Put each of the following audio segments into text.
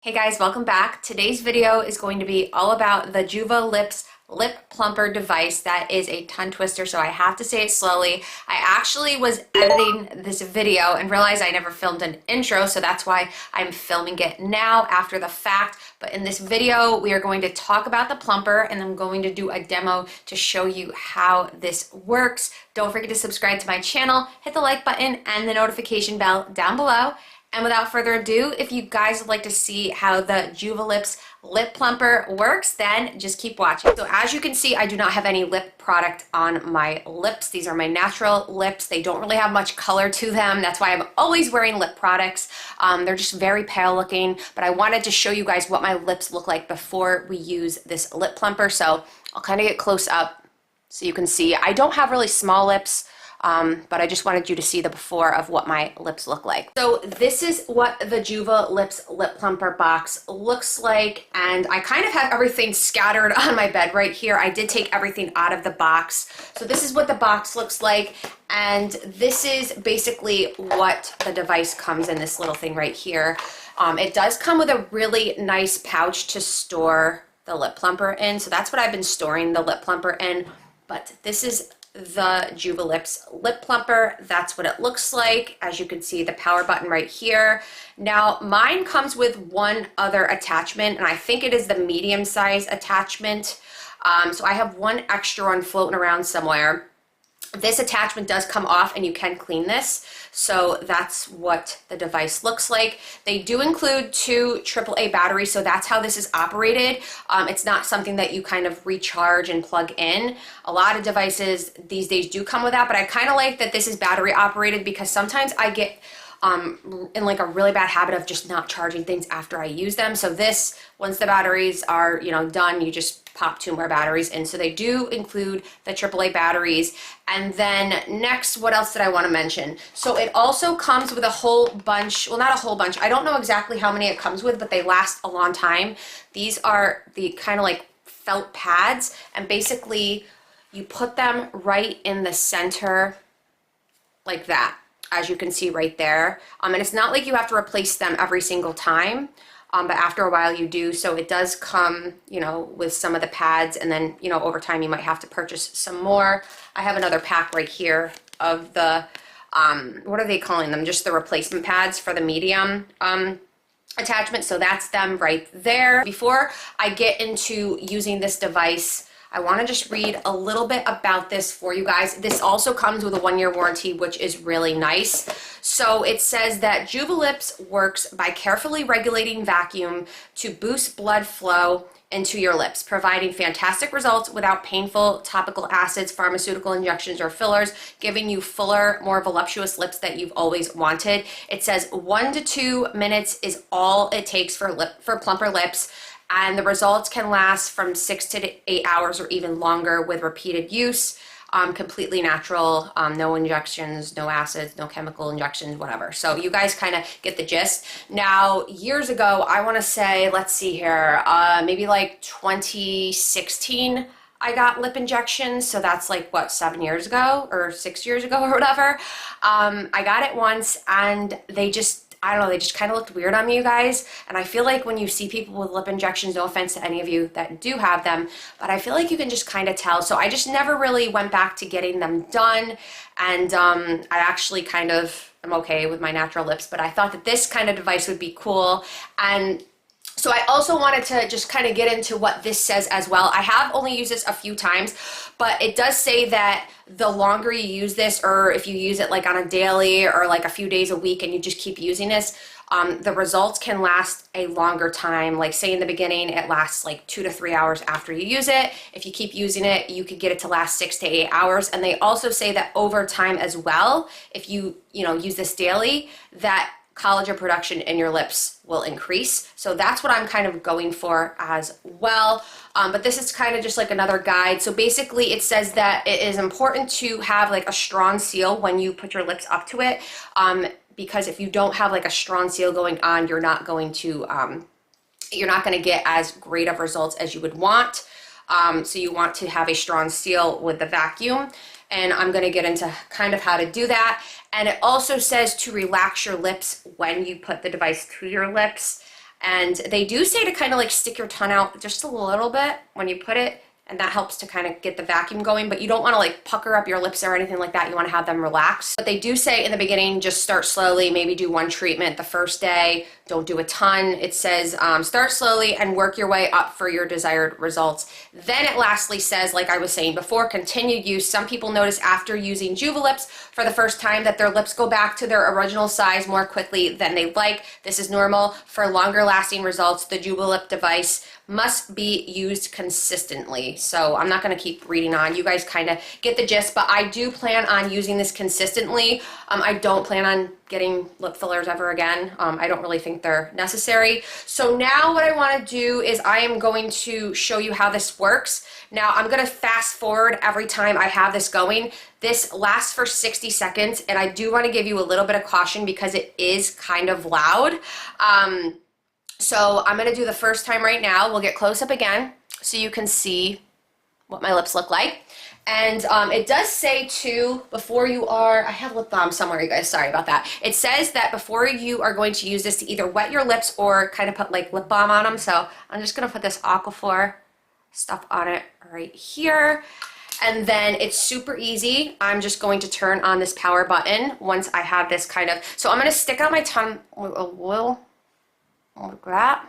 Hey guys, welcome back. Today's video is going to be all about the Juvalips lip plumper device. That is a tongue twister, so I have to say it slowly. I actually was editing this video and realized I never filmed an intro, so that's why I'm filming it now after the fact. But in this video, we are going to talk about the plumper and I'm going to do a demo to show you how this works. Don't forget to subscribe to my channel, hit the like button and the notification bell down below. And without further ado, if you guys would like to see how the Juvalips lip plumper works, then just keep watching. So as you can see, I do not have any lip product on my lips. These are my natural lips. They don't really have much color to them. That's why I'm always wearing lip products. They're just very pale looking, but I wanted to show you guys what my lips look like before we use this lip plumper. So I'll kind of get close up so you can see. I don't have really small lips. But I just wanted you to see the before of what my lips look like. So this is what the Juvalips lip plumper box looks like, and I kind of have everything scattered on my bed right here. I did take everything out of the box. So this is what the box looks like, and this is basically what the device comes in, this little thing right here. It does come with a really nice pouch to store the lip plumper in, so that's what I've been storing the lip plumper in. But this is the Juvalips lip plumper. That's what it looks like. As you can see, the power button right here. Now mine comes with one other attachment, and I think it is the medium size attachment. So I have one extra one floating around somewhere. This attachment does come off and you can clean this. So that's what the device looks like. They do include two AAA batteries, so that's how this is operated. It's not something that you kind of recharge and plug in. A lot of devices these days do come with that, but I kind of like that this is battery operated because sometimes I get in like a really bad habit of just not charging things after I use them. So this, once the batteries are, done, you just pop two more batteries in. So they do include the AAA batteries. And then next, what else did I want to mention? So it also comes with a whole bunch, well, not a whole bunch. I don't know exactly how many it comes with, but they last a long time. These are the kind of like felt pads, and basically you put them right in the center like that, as you can see right there. And it's not like you have to replace them every single time, but after a while you do. So it does come, with some of the pads, and then, over time you might have to purchase some more. I have another pack right here of the, what are they calling them? Just the replacement pads for the medium attachment. So that's them right there. Before I get into using this device, I want to just read a little bit about this for you guys. This also comes with a 1-year warranty, which is really nice. So it says that Juvalips works by carefully regulating vacuum to boost blood flow into your lips, providing fantastic results without painful topical acids, pharmaceutical injections, or fillers, giving you fuller, more voluptuous lips that you've always wanted. It says 1 to 2 minutes is all it takes for plumper lips. And the results can last from 6 to 8 hours or even longer with repeated use. Completely natural, no injections, no acids, no chemical injections, whatever. So you guys kind of get the gist. Now, years ago, I want to say, let's see here, maybe like 2016, I got lip injections. So that's like, what, 7 years ago or 6 years ago or whatever. I got it once and they just, I don't know, they just kind of looked weird on me, you guys. And I feel like when you see people with lip injections, no offense to any of you that do have them, but I feel like you can just kind of tell. So I just never really went back to getting them done. And I actually kind of am okay with my natural lips, but I thought that this kind of device would be cool. And so I also wanted to just kind of get into what this says as well. I have only used this a few times, but it does say that the longer you use this, or if you use it like on a daily or like a few days a week and you just keep using this, the results can last a longer time. Like say in the beginning, it lasts like 2 to 3 hours after you use it. If you keep using it, you could get it to last 6 to 8 hours. And they also say that over time as well, if you, use this daily, that collagen production in your lips will increase. So that's what I'm kind of going for as well. But this is kind of just like another guide. So basically it says that it is important to have like a strong seal when you put your lips up to it. Because if you don't have like a strong seal going on, you're not going to get as great of results as you would want. So you want to have a strong seal with the vacuum. And I'm going to get into kind of how to do that. And it also says to relax your lips when you put the device to your lips. And they do say to kind of like stick your tongue out just a little bit when you put it, and that helps to kind of get the vacuum going, but you don't want to like pucker up your lips or anything like that. You want to have them relaxed. But they do say in the beginning, just start slowly, maybe do one treatment the first day, don't do a ton. It says start slowly and work your way up for your desired results. Then it lastly says, like I was saying before, continued use. Some people notice after using Juvalips for the first time that their lips go back to their original size more quickly than they like. This is normal. For longer lasting results, the Juvalip device must be used consistently. So I'm not going to keep reading on. You guys kind of get the gist, but I do plan on using this consistently. I don't plan on getting lip fillers ever again. I don't really think they're necessary. So now what I want to do is I am going to show you how this works. Now I'm going to fast forward every time I have this going. This lasts for 60 seconds, and I do want to give you a little bit of caution because it is kind of loud. So I'm going to do the first time right now. We'll get close up again so you can see what my lips look like. And it does say too, before you are, I have lip balm somewhere, you guys, sorry about that. It says that before you are going to use this to either wet your lips or kind of put like lip balm on them. So I'm just going to put this Aquaphor stuff on it right here. And then it's super easy. I'm just going to turn on this power button once I have this kind of, so I'm going to stick out my tongue a little. Like that.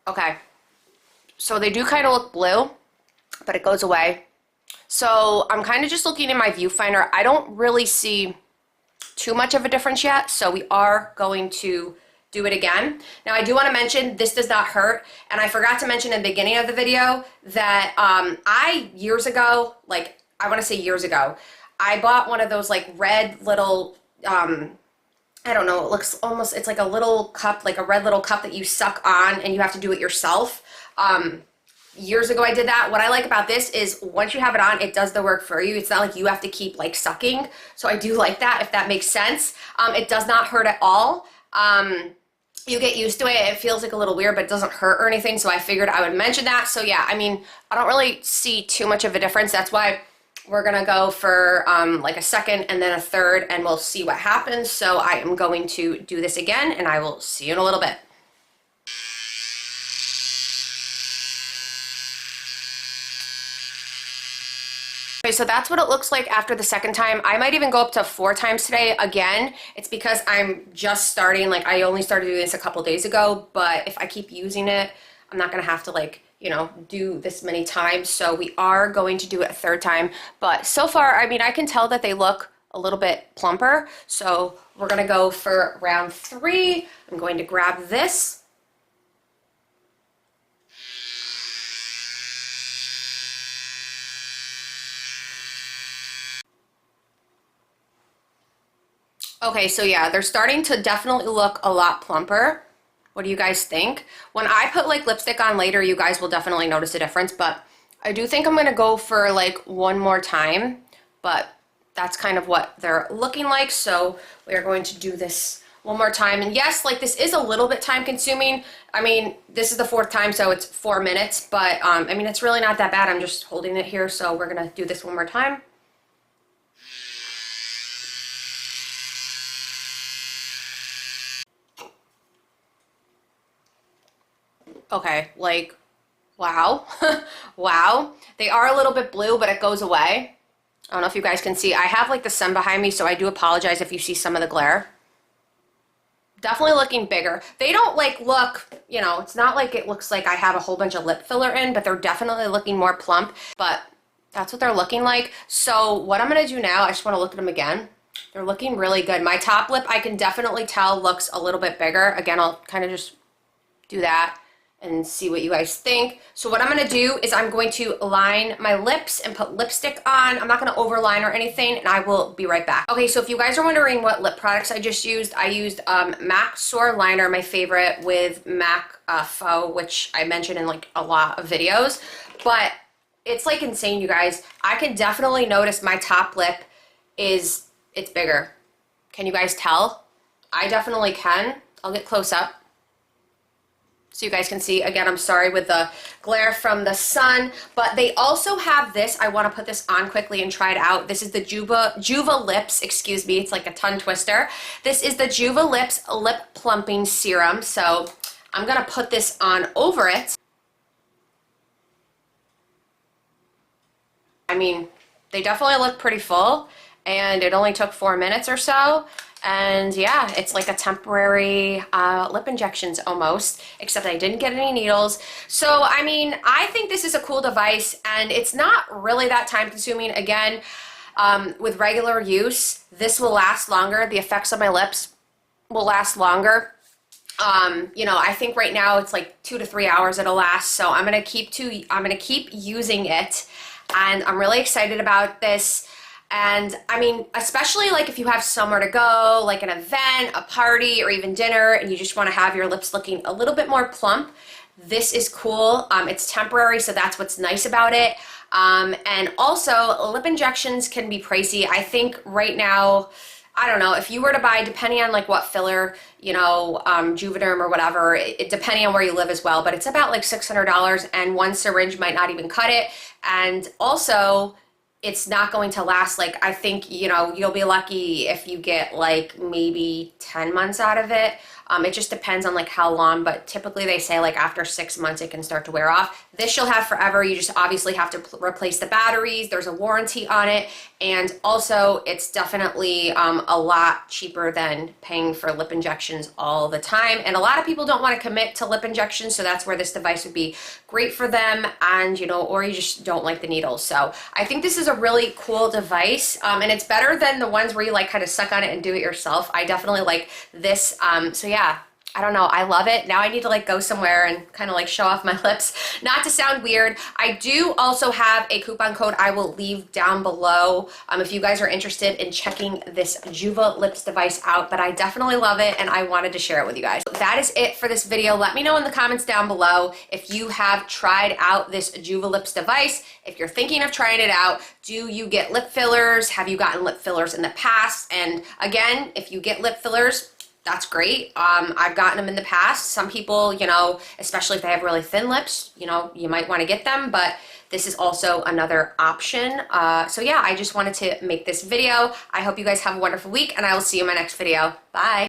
Okay, so they do kind of look blue, but it goes away. So I'm kind of just looking in my viewfinder. I don't really see too much of a difference yet, so we are going to do it again. Now I do want to mention this does not hurt, and I forgot to mention in the beginning of the video that I years ago, like I want to say years ago, I bought one of those like red little I don't know, it looks almost, it's like a little cup, like a red little cup that you suck on and you have to do it yourself. Years ago I did that. What I like about this is once you have it on, it does the work for you. It's not like you have to keep like sucking. So I do like that, if that makes sense. It does not hurt at all. You get used to it. It feels like a little weird, but it doesn't hurt or anything. So I figured I would mention that. So yeah, I mean, I don't really see too much of a difference. That's why we're gonna go for like a second and then a third, and we'll see what happens. So I am going to do this again, and I will see you in a little bit. Okay, so that's what it looks like after the second time. I might even go up to 4 times today. Again, it's because I'm just starting, like I only started doing this a couple days ago, but if I keep using it, I'm not gonna have to like, you know, do this many times. So we are going to do it a 3rd time. But so far, I mean, I can tell that they look a little bit plumper. So we're gonna go for round 3. I'm going to grab this. Okay, so yeah, they're starting to definitely look a lot plumper. What do you guys think? When I put like lipstick on later, you guys will definitely notice a difference, but I do think I'm gonna go for like 1 more time, but that's kind of what they're looking like. So we are going to do this 1 more time. And yes, like this is a little bit time consuming. I mean, this is the 4th time, so it's 4 minutes, but I mean, it's really not that bad. I'm just holding it here. So we're gonna do this 1 more time. Okay, like, wow. Wow. They are a little bit blue, but it goes away. I don't know if you guys can see. I have like the sun behind me, so I do apologize if you see some of the glare. Definitely looking bigger. They don't like look, you know, it's not like it looks like I have a whole bunch of lip filler in, but they're definitely looking more plump. But that's what they're looking like. So what I'm going to do now, I just want to look at them again. They're looking really good. My top lip, I can definitely tell looks a little bit bigger. Again, I'll kind of just do that and see what you guys think. So what I'm gonna do is I'm going to line my lips and put lipstick on. I'm not gonna overline or anything, and I will be right back. Okay, so if you guys are wondering what lip products I just used, I used MAC Soar Liner, my favorite, with MAC Faux, which I mentioned in like a lot of videos. But it's like insane, you guys. I can definitely notice my top lip it's bigger. Can you guys tell? I definitely can. I'll get close up. so you guys can see. Again, I'm sorry with the glare from the sun, but they also have this. I want to put this on quickly and try it out. This is the Juvalips, excuse me, it's like a tongue twister. This is the Juvalips Lip Plumping Serum, so I'm gonna put this on over it. I mean, they definitely look pretty full, and it only took 4 minutes or so. And yeah, it's like a temporary lip injections almost, except I didn't get any needles. So, I mean, I think this is a cool device, and it's not really that time consuming. Again, with regular use, this will last longer. The effects on my lips will last longer. You know, I think right now it's like 2 to 3 hours it'll last. So I'm gonna keep using it, and I'm really excited about this. And I mean, especially like if you have somewhere to go, like an event, a party, or even dinner, and you just want to have your lips looking a little bit more plump, this is cool. It's temporary, so that's what's nice about it. And also, lip injections can be pricey. I think right now, I don't know, if you were to buy, depending on like what filler, you know, Juvederm or whatever, depending on where you live as well, but it's about like $600, and one syringe might not even cut it. And also, it's not going to last, like, I think, you know, you'll be lucky if you get like maybe 10 months out of it. It just depends on like how long, but typically they say like after 6 months it can start to wear off. This you'll have forever. You just obviously have to replace the batteries. There's a warranty on it, and also it's definitely a lot cheaper than paying for lip injections all the time. And a lot of people don't want to commit to lip injections, so that's where this device would be great for them. And you know, or you just don't like the needles. So I think this is a really cool device, and it's better than the ones where you like kind of suck on it and do it yourself. I definitely like this. So yeah, I don't know, I love it. Now I need to like go somewhere and kind of like show off my lips. Not to sound weird, I do also have a coupon code I will leave down below if you guys are interested in checking this Juvalips device out, but I definitely love it and I wanted to share it with you guys. That is it for this video. Let me know in the comments down below if you have tried out this Juvalips device. If you're thinking of trying it out, do you get lip fillers? Have you gotten lip fillers in the past? And again, if you get lip fillers, that's great. I've gotten them in the past. Some people, you know, especially if they have really thin lips, you know, you might want to get them, but this is also another option. So yeah, I just wanted to make this video. I hope you guys have a wonderful week, and I will see you in my next video. Bye.